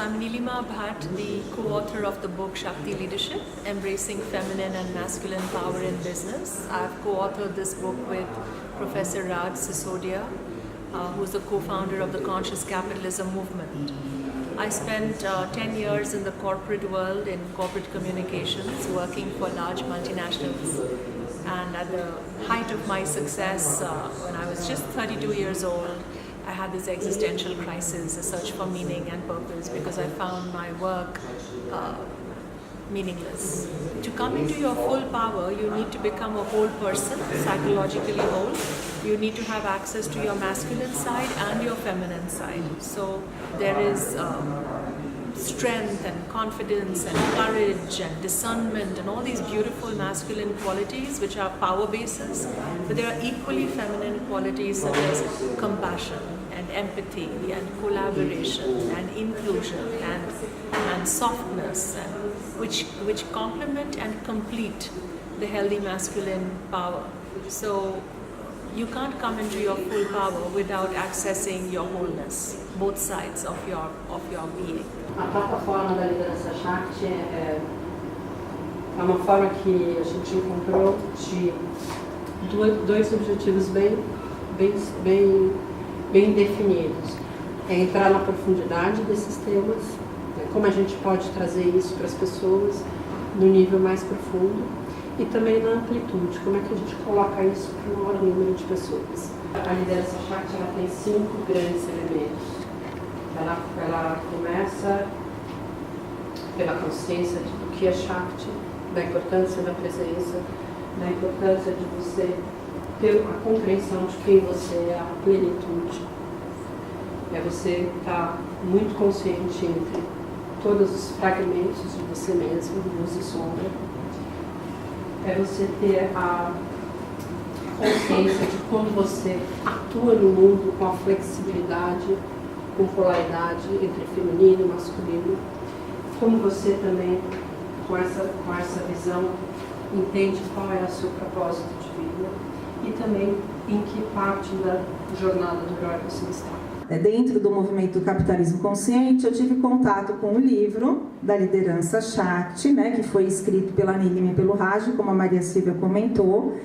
I'm Nilima Bhatt, the co-author of the book Shakti Leadership, Embracing Feminine and Masculine Power in Business. I've co-authored this book with Professor Raj Sisodia, who's the co-founder of the Conscious Capitalism movement. I spent 10 years in the corporate world, in corporate communications, working for large multinationals. And at the height of my success, when I was just 32 years old, I had this existential crisis, a search for meaning and purpose, because I found my work meaningless. To come into your full power, you need to become a whole person, psychologically whole. You need to have access to your masculine side and your feminine side. So there is strength and confidence and courage and discernment and all these beautiful masculine qualities which are power bases, but there are equally feminine qualities such as compassion and empathy and collaboration and inclusion and softness, and which complement and complete the healthy masculine power. So you can't come into your full power without accessing your wholeness, both sides of your being. A plataforma da liderança Shakti é uma forma que a gente encontrou de dois objetivos bem definidos. É entrar na profundidade desses temas, né, como a gente pode trazer isso para as pessoas no nível mais profundo, e também na amplitude, como é que a gente coloca isso para o maior número de pessoas. A liderança Shakti ela tem 5 grandes elementos. Ela começa pela consciência do que é Shakti, da importância da presença, da importância de você ter a compreensão de quem você é, a plenitude. É você estar muito consciente entre todos os fragmentos de você mesmo, luz e sombra. É você ter a consciência de como você atua no mundo com a flexibilidade, com polaridade entre feminino e masculino, como você também, com essa visão, entende qual é o seu propósito de vida e também em que parte da jornada do herói você está. Dentro do movimento do capitalismo consciente, eu tive contato com o livro da liderança Shakti, né, que foi escrito pela Nilima e pelo Raj, como a Maria Silvia comentou,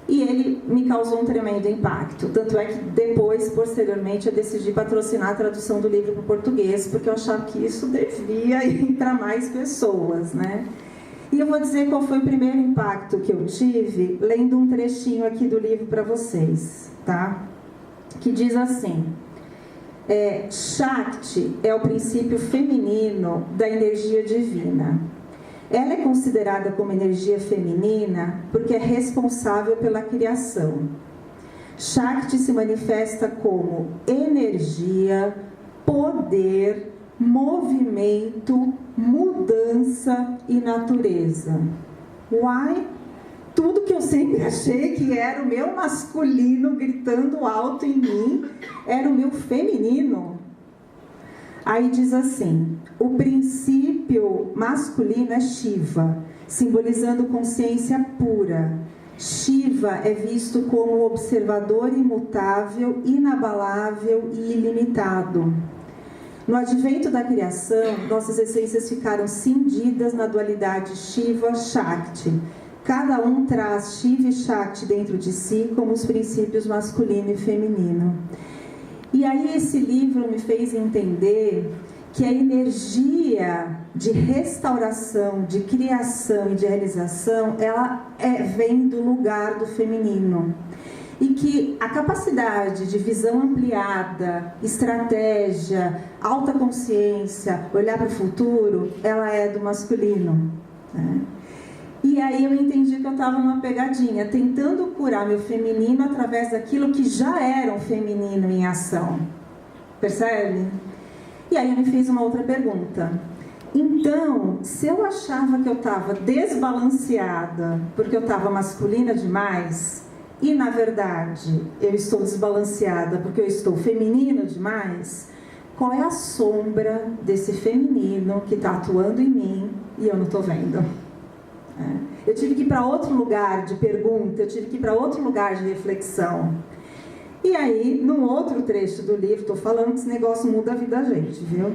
e ele me causou um tremendo impacto. Tanto é que depois, posteriormente, eu decidi patrocinar a tradução do livro para o português, porque eu achava que isso devia ir para mais pessoas, né? E eu vou dizer qual foi o primeiro impacto que eu tive, lendo um trechinho aqui do livro para vocês, tá? Que diz assim: Shakti é o princípio feminino da energia divina. Ela é considerada como energia feminina porque é responsável pela criação. Shakti se manifesta como energia, poder, movimento, mudança e natureza. Uai! Tudo que eu sempre achei que era o meu masculino gritando alto em mim, era o meu feminino. Aí diz assim: o princípio masculino é Shiva, simbolizando consciência pura. Shiva é visto como observador imutável, inabalável e ilimitado. No advento da criação, nossas essências ficaram cindidas na dualidade Shiva-Shakti. Cada um traz Shiva e Shakti dentro de si como os princípios masculino e feminino. E aí esse livro me fez entender que a energia de restauração, de criação e de realização, ela vem do lugar do feminino. E que a capacidade de visão ampliada, estratégia, alta consciência, olhar para o futuro, ela é do masculino, né? E aí eu entendi que eu estava numa pegadinha, tentando curar meu feminino através daquilo que já era um feminino em ação. Percebe? E aí eu me fiz uma outra pergunta. Então, se eu achava que eu estava desbalanceada porque eu estava masculina demais, e na verdade eu estou desbalanceada porque eu estou feminina demais, qual é a sombra desse feminino que está atuando em mim e eu não estou vendo? Eu tive que ir para outro lugar de pergunta, eu tive que ir para outro lugar de reflexão. E aí, num outro trecho do livro, estou falando que esse negócio muda a vida da gente, viu?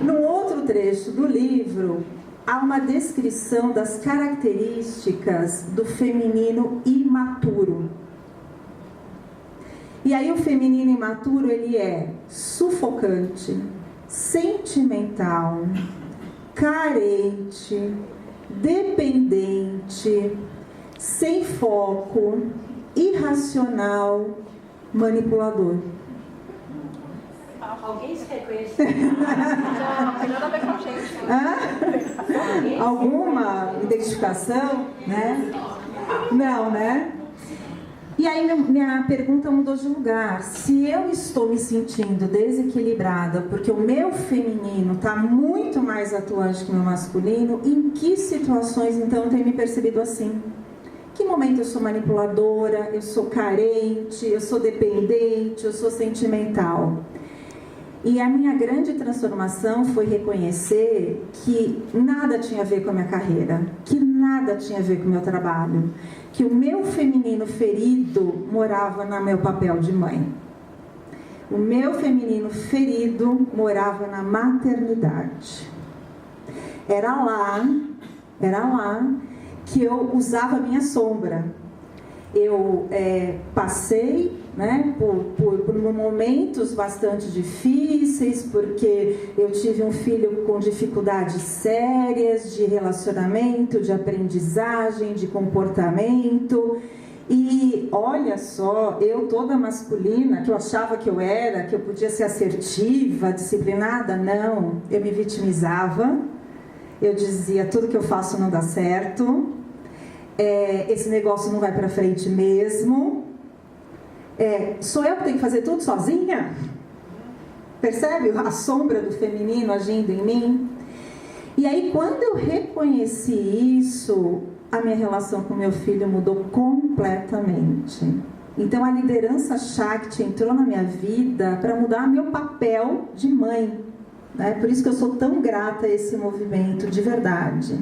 Num outro trecho do livro, há uma descrição das características do feminino imaturo. E aí o feminino imaturo, ele é sufocante, sentimental, carente, dependente, sem foco, irracional, manipulador. Alguém se reconhece? Não tem nada a ver com a gente. Alguma identificação, né? Não, né? E aí minha pergunta mudou de lugar. Se eu estou me sentindo desequilibrada porque o meu feminino está muito mais atuante que o meu masculino, em que situações então eu tenho me percebido assim? Que momento eu sou manipuladora, eu sou carente, eu sou dependente, eu sou sentimental? E a minha grande transformação foi reconhecer que nada tinha a ver com a minha carreira, que nada tinha a ver com o meu trabalho, que o meu feminino ferido morava no meu papel de mãe. O meu feminino ferido morava na maternidade. Era lá que eu usava a minha sombra. Eu passei, né, por momentos bastante difíceis, porque eu tive um filho com dificuldades sérias de relacionamento, de aprendizagem, de comportamento. E olha só, eu toda masculina, que eu achava que eu era, que eu podia ser assertiva, disciplinada, não. Eu me vitimizava, eu dizia tudo que eu faço não dá certo. Esse negócio não vai para frente mesmo. Sou eu que tenho que fazer tudo sozinha? Percebe a sombra do feminino agindo em mim? E aí, quando eu reconheci isso, a minha relação com meu filho mudou completamente. Então, a liderança Shakti entrou na minha vida para mudar meu papel de mãe, né? Por isso que eu sou tão grata a esse movimento, de verdade.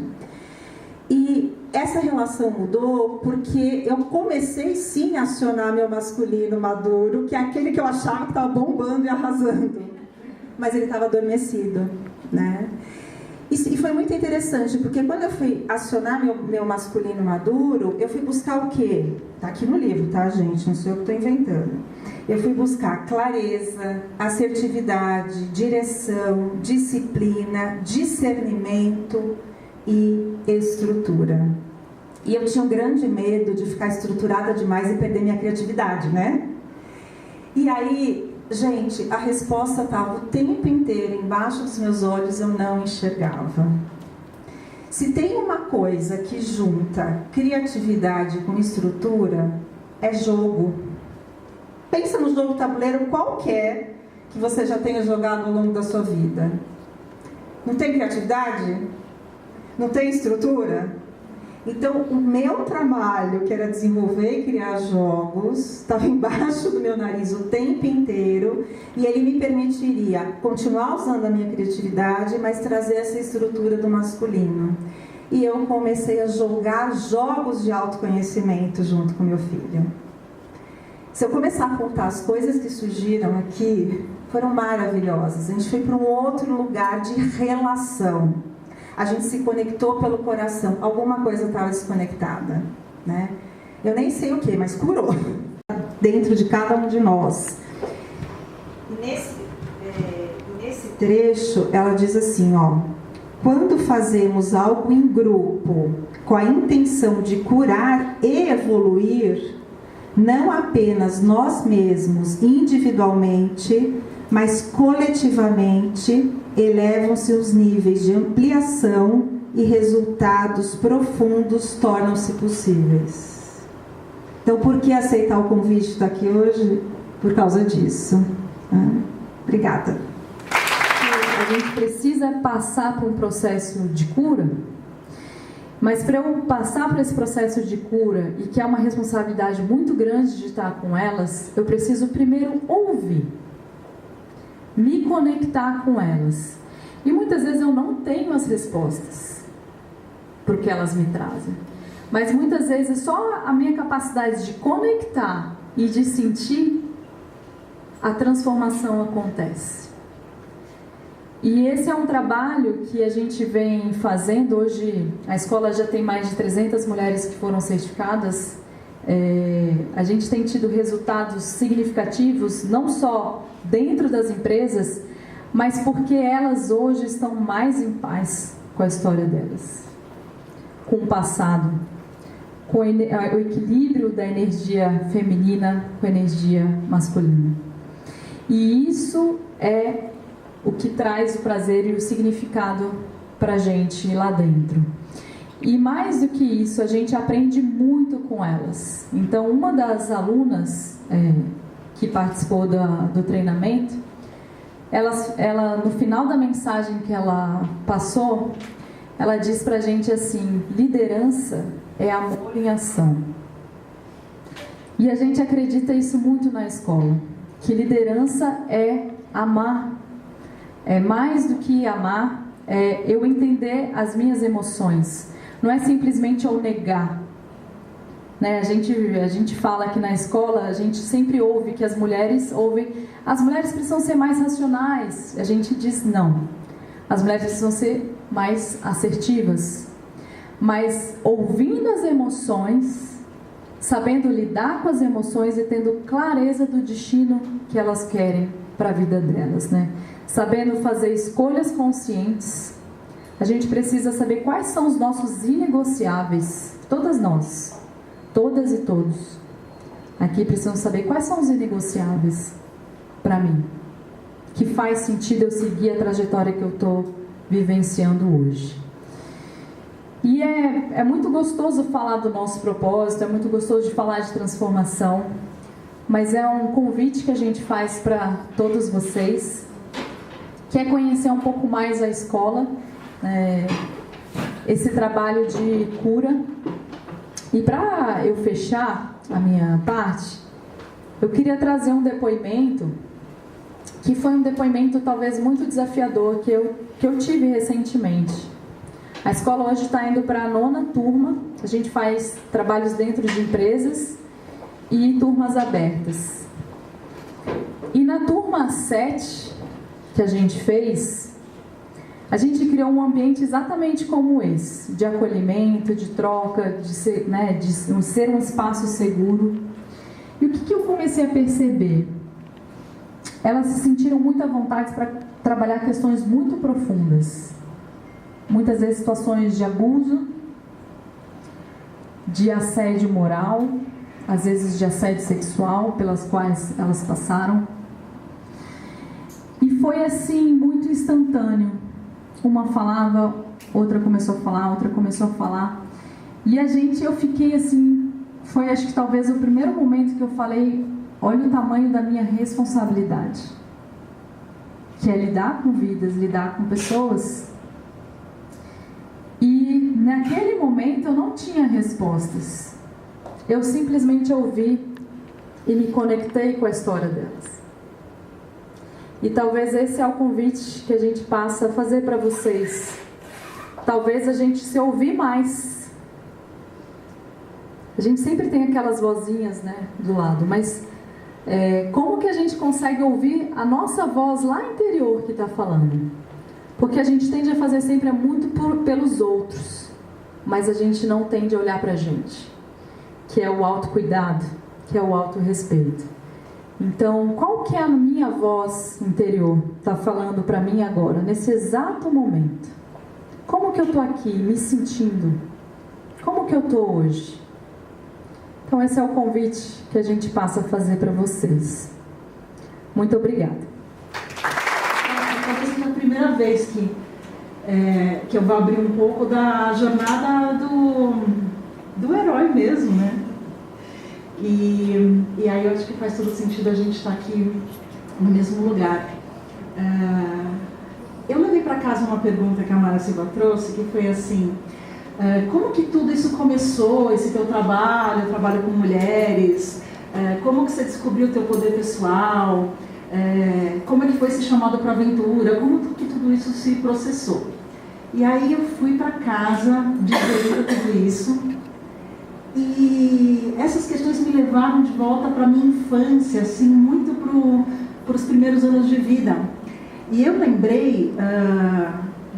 E essa relação mudou porque eu comecei sim a acionar meu masculino maduro, que é aquele que eu achava que estava bombando e arrasando, mas ele estava adormecido, né? E foi muito interessante, porque quando eu fui acionar meu masculino maduro, eu fui buscar o quê? Tá aqui no livro, tá, gente? Não sou eu que estou inventando. Eu fui buscar clareza, assertividade, direção, disciplina, discernimento e estrutura. E eu tinha um grande medo de ficar estruturada demais e perder minha criatividade, né? E aí, gente, a resposta estava o tempo inteiro embaixo dos meus olhos, eu não enxergava. Se tem uma coisa que junta criatividade com estrutura, é jogo. Pensa no jogo tabuleiro qualquer que você já tenha jogado ao longo da sua vida. Não tem criatividade? Não tem estrutura? Então, o meu trabalho, que era desenvolver e criar jogos, estava embaixo do meu nariz o tempo inteiro, e ele me permitiria continuar usando a minha criatividade, mas trazer essa estrutura do masculino. E eu comecei a jogar jogos de autoconhecimento junto com meu filho. Se eu começar a contar as coisas que surgiram aqui, foram maravilhosas. A gente foi para um outro lugar de relação. A gente se conectou pelo coração. Alguma coisa estava desconectada, né? Eu nem sei o que, mas curou. Dentro de cada um de nós. E nesse trecho, ela diz assim, ó. Quando fazemos algo em grupo, com a intenção de curar e evoluir, não apenas nós mesmos, individualmente, mas coletivamente, elevam-se os níveis de ampliação e resultados profundos tornam-se possíveis. Então, por que aceitar o convite de estar aqui hoje? Por causa disso. Obrigada. A gente precisa passar por um processo de cura, mas para eu passar por esse processo de cura, e que é uma responsabilidade muito grande de estar com elas, eu preciso primeiro ouvir. Me conectar com elas. E muitas vezes eu não tenho as respostas porque elas me trazem. Mas muitas vezes só a minha capacidade de conectar e de sentir a transformação acontece. E esse é um trabalho que a gente vem fazendo. Hoje a escola já tem mais de 300 mulheres que foram certificadas. A gente tem tido resultados significativos, não só dentro das empresas, mas porque elas hoje estão mais em paz com a história delas, com o passado, com o equilíbrio da energia feminina com a energia masculina. E isso é o que traz o prazer e o significado para a gente lá dentro. E mais do que isso, a gente aprende muito com elas. Então, uma das alunas que participou do treinamento, ela, no final da mensagem que ela passou, ela diz pra gente assim: liderança é amor em ação. E a gente acredita isso muito na escola, que liderança é amar. É mais do que amar, é eu entender as minhas emoções. Não é simplesmente eu negar. Né? A gente fala aqui na escola, a gente sempre ouve que as mulheres precisam ser mais racionais. A gente diz não. As mulheres precisam ser mais assertivas. Mas ouvindo as emoções, sabendo lidar com as emoções e tendo clareza do destino que elas querem para a vida delas, né? Sabendo fazer escolhas conscientes. A gente precisa saber quais são os nossos inegociáveis. Todas nós, todas e todos aqui precisam saber quais são os inegociáveis para mim, que faz sentido eu seguir a trajetória que eu estou vivenciando hoje. E é muito gostoso falar do nosso propósito, é muito gostoso de falar de transformação, mas é um convite que a gente faz para todos vocês. Quer conhecer um pouco mais a escola, esse trabalho de cura. E para eu fechar a minha parte, eu queria trazer um depoimento que foi um depoimento talvez muito desafiador que eu tive recentemente. A escola hoje está indo para a 9ª turma. A gente faz trabalhos dentro de empresas e turmas abertas. E na turma 7 que a gente fez, a gente criou um ambiente exatamente como esse, de acolhimento, de troca, de ser um espaço seguro. E o que eu comecei a perceber? Elas se sentiram muito à vontade para trabalhar questões muito profundas. Muitas vezes situações de abuso, de assédio moral, às vezes de assédio sexual, pelas quais elas passaram. E foi assim, muito instantâneo. Uma falava, outra começou a falar, outra começou a falar. E eu fiquei assim, foi acho que talvez o primeiro momento que eu falei, olha o tamanho da minha responsabilidade. Que é lidar com vidas, lidar com pessoas. E naquele momento eu não tinha respostas. Eu simplesmente ouvi e me conectei com a história delas. E talvez esse é o convite que a gente passa a fazer para vocês. Talvez a gente se ouvir mais. A gente sempre tem aquelas vozinhas, né, do lado, mas como que a gente consegue ouvir a nossa voz lá interior que está falando? Porque a gente tende a fazer sempre muito pelos outros, mas a gente não tende a olhar para a gente, que é o autocuidado, que é o autorrespeito. Então, qual que é a minha voz interior está falando para mim agora, nesse exato momento? Como que eu estou aqui me sentindo? Como que eu estou hoje? Então, esse é o convite que a gente passa a fazer para vocês. Muito obrigada. Talvez seja a primeira vez que eu vou abrir um pouco da jornada do herói mesmo, né? E aí eu acho que faz todo sentido a gente estar aqui no mesmo lugar. Eu levei para casa uma pergunta que a Mara Silva trouxe, que foi assim: como que tudo isso começou, esse teu trabalho, o trabalho com mulheres, como que você descobriu o teu poder pessoal, como é que foi esse chamado para a aventura, como que tudo isso se processou. E aí eu fui para casa digerir tudo isso. E essas questões me levaram de volta para a minha infância, assim, muito para os primeiros anos de vida. E eu lembrei,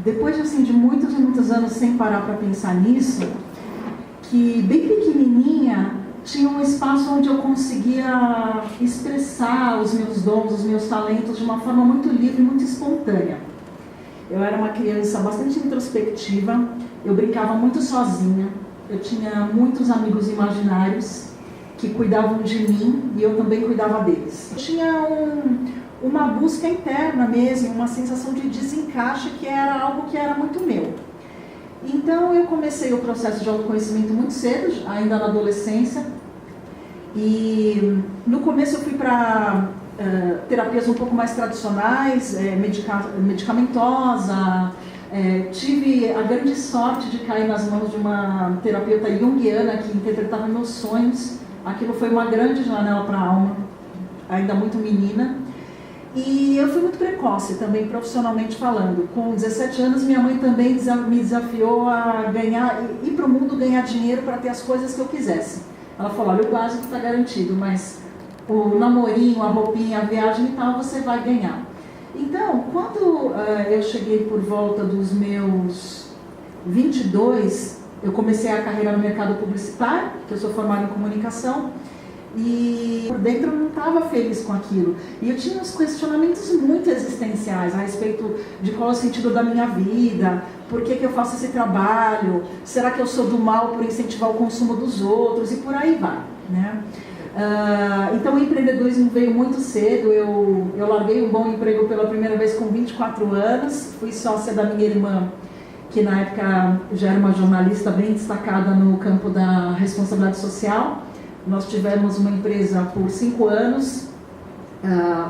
depois assim, de muitos e muitos anos sem parar para pensar nisso, que bem pequenininha tinha um espaço onde eu conseguia expressar os meus dons, os meus talentos de uma forma muito livre, muito espontânea. Eu era uma criança bastante introspectiva, eu brincava muito sozinha, eu tinha muitos amigos imaginários que cuidavam de mim e eu também cuidava deles. Eu tinha uma busca interna mesmo, uma sensação de desencaixe que era algo que era muito meu. Então eu comecei o processo de autoconhecimento muito cedo, ainda na adolescência, e no começo eu fui para terapias um pouco mais tradicionais, medicamentosa, tive a grande sorte de cair nas mãos de uma terapeuta junguiana que interpretava meus sonhos. Aquilo foi uma grande janela para a alma, ainda muito menina. E eu fui muito precoce também, profissionalmente falando. Com 17 anos, minha mãe também me desafiou a ir para o mundo ganhar dinheiro para ter as coisas que eu quisesse. Ela falou, olha, o básico está garantido, mas o namorinho, a roupinha, a viagem e tal, você vai ganhar. Então, quando eu cheguei por volta dos meus 22, eu comecei a carreira no mercado publicitário, que eu sou formada em comunicação, e por dentro eu não estava feliz com aquilo. E eu tinha uns questionamentos muito existenciais a respeito de qual é o sentido da minha vida, por que eu faço esse trabalho, será que eu sou do mal por incentivar o consumo dos outros, e por aí vai, né? Então o empreendedorismo veio muito cedo. Eu larguei um bom emprego pela primeira vez com 24 anos, fui sócia da minha irmã, que na época já era uma jornalista bem destacada no campo da responsabilidade social. Nós tivemos uma empresa por 5 anos,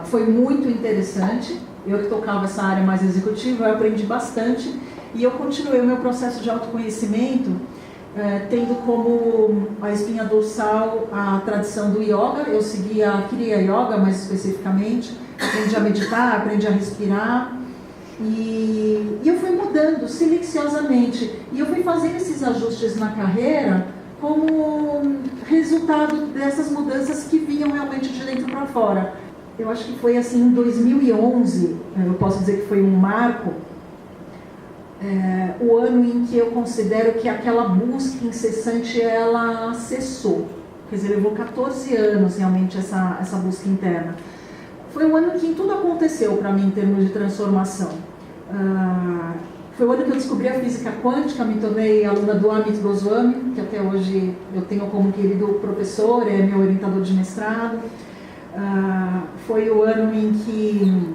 foi muito interessante. Eu que tocava essa área mais executiva, eu aprendi bastante e eu continuei o meu processo de autoconhecimento, tendo como a espinha dorsal a tradição do yoga. Eu seguia a Kriya Yoga mais especificamente, aprendi a meditar, aprendi a respirar e eu fui mudando silenciosamente e eu fui fazendo esses ajustes na carreira como resultado dessas mudanças que vinham realmente de dentro para fora. Eu acho que foi assim em 2011, eu posso dizer que foi um marco, o ano em que eu considero que aquela busca incessante ela cessou. Quer dizer, levou 14 anos realmente essa busca interna. Foi um ano em que tudo aconteceu para mim em termos de transformação. Foi o ano que eu descobri a física quântica, me tornei aluna do Amit Goswami, que até hoje eu tenho como querido professor, é meu orientador de mestrado. Foi o ano em que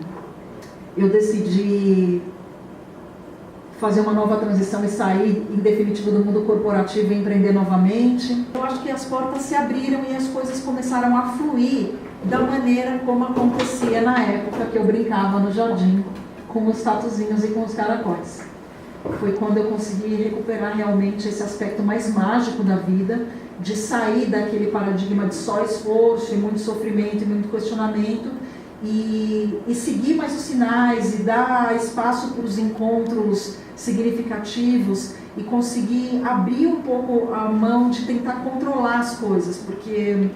eu decidi fazer uma nova transição e sair em definitivo do mundo corporativo e empreender novamente. Eu acho que as portas se abriram e as coisas começaram a fluir da maneira como acontecia na época que eu brincava no jardim com os tatuzinhos e com os caracóis. Foi quando eu consegui recuperar realmente esse aspecto mais mágico da vida, de sair daquele paradigma de só esforço e muito sofrimento e muito questionamento e seguir mais os sinais e dar espaço para os encontros significativos e conseguir abrir um pouco a mão de tentar controlar as coisas, porque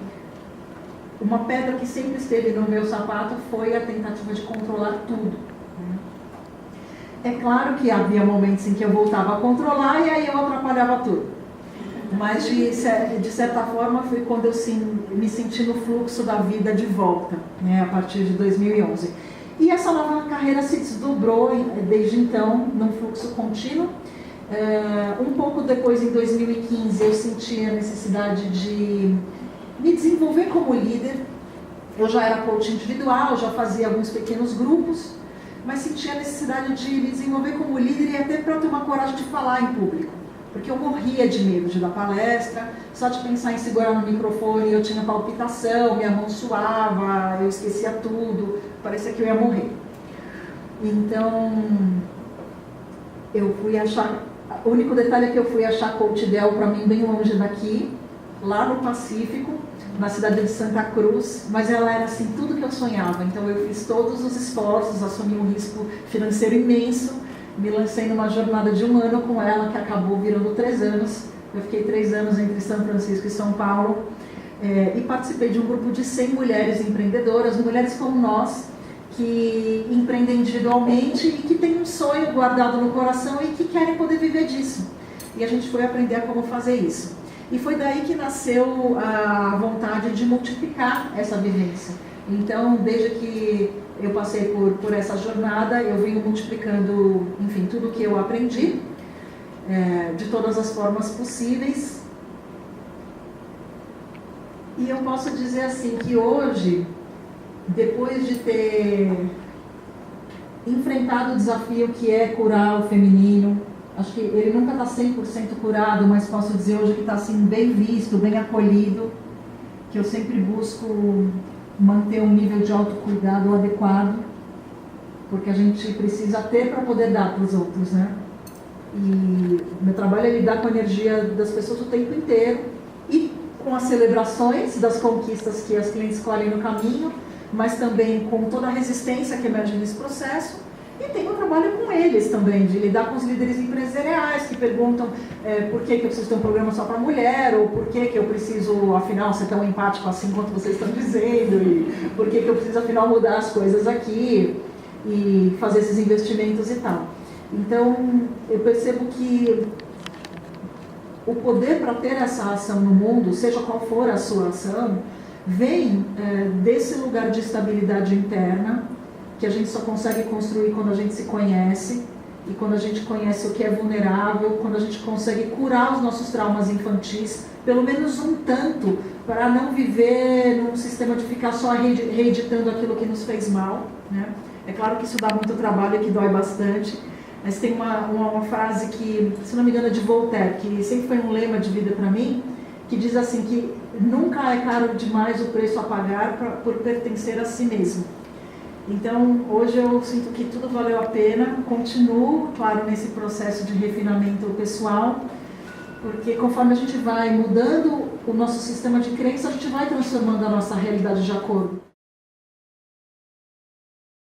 uma pedra que sempre esteve no meu sapato foi a tentativa de controlar tudo. É claro que havia momentos em que eu voltava a controlar e aí eu atrapalhava tudo. Mas, de certa forma, foi quando eu me senti no fluxo da vida de volta, né, a partir de 2011. E essa nova carreira se desdobrou desde então, num fluxo contínuo. Um pouco depois, em 2015, eu senti a necessidade de me desenvolver como líder. Eu já era coach individual, já fazia alguns pequenos grupos, mas senti a necessidade de me desenvolver como líder e até para ter uma coragem de falar em público. Porque eu morria de medo de dar palestra, só de pensar em segurar no microfone eu tinha palpitação, minha mão suava, eu esquecia tudo, parecia que eu ia morrer. Então, eu fui achar, o único detalhe é que eu fui achar coach ideal para mim bem longe daqui, lá no Pacífico, na cidade de Santa Cruz, mas ela era assim, tudo que eu sonhava. Então eu fiz todos os esforços, assumi um risco financeiro imenso, me lancei numa jornada de 1 ano com ela, que acabou virando 3 anos. Eu fiquei 3 anos entre São Francisco e São Paulo, e participei de um grupo de 100 mulheres empreendedoras, mulheres como nós, que empreendem individualmente e que têm um sonho guardado no coração e que querem poder viver disso. E a gente foi aprender a como fazer isso. E foi daí que nasceu a vontade de multiplicar essa vivência. Então, desde que eu passei por essa jornada, eu venho multiplicando, enfim, tudo que eu aprendi, de todas as formas possíveis. E eu posso dizer assim, que hoje, depois de ter enfrentado o desafio que é curar o feminino, acho que ele nunca está 100% curado, mas posso dizer hoje que está assim, bem visto, bem acolhido, que eu sempre busco manter um nível de autocuidado adequado, porque a gente precisa ter para poder dar para os outros, né? E meu trabalho é lidar com a energia das pessoas o tempo inteiro e com as celebrações das conquistas que as clientes colhem no caminho, mas também com toda a resistência que emerge nesse processo. E tem o trabalho com eles também, de lidar com os líderes empresariais que perguntam por que eu preciso ter um programa só para mulher, ou por que eu preciso, afinal, ser tão empático assim quanto vocês estão dizendo, e por que eu preciso, afinal, mudar as coisas aqui e fazer esses investimentos e tal. Então, eu percebo que o poder para ter essa ação no mundo, seja qual for a sua ação, vem desse lugar de estabilidade interna, que a gente só consegue construir quando a gente se conhece, e quando a gente conhece o que é vulnerável, quando a gente consegue curar os nossos traumas infantis, pelo menos um tanto, para não viver num sistema de ficar só reeditando aquilo que nos fez mal, né? É claro que isso dá muito trabalho e que dói bastante, mas tem uma frase que, se não me engano, é de Voltaire, que sempre foi um lema de vida para mim, que diz assim, que nunca é caro demais o preço a pagar por pertencer a si mesmo. Então, hoje eu sinto que tudo valeu a pena, continuo, claro, nesse processo de refinamento pessoal, porque conforme a gente vai mudando o nosso sistema de crença, a gente vai transformando a nossa realidade de acordo.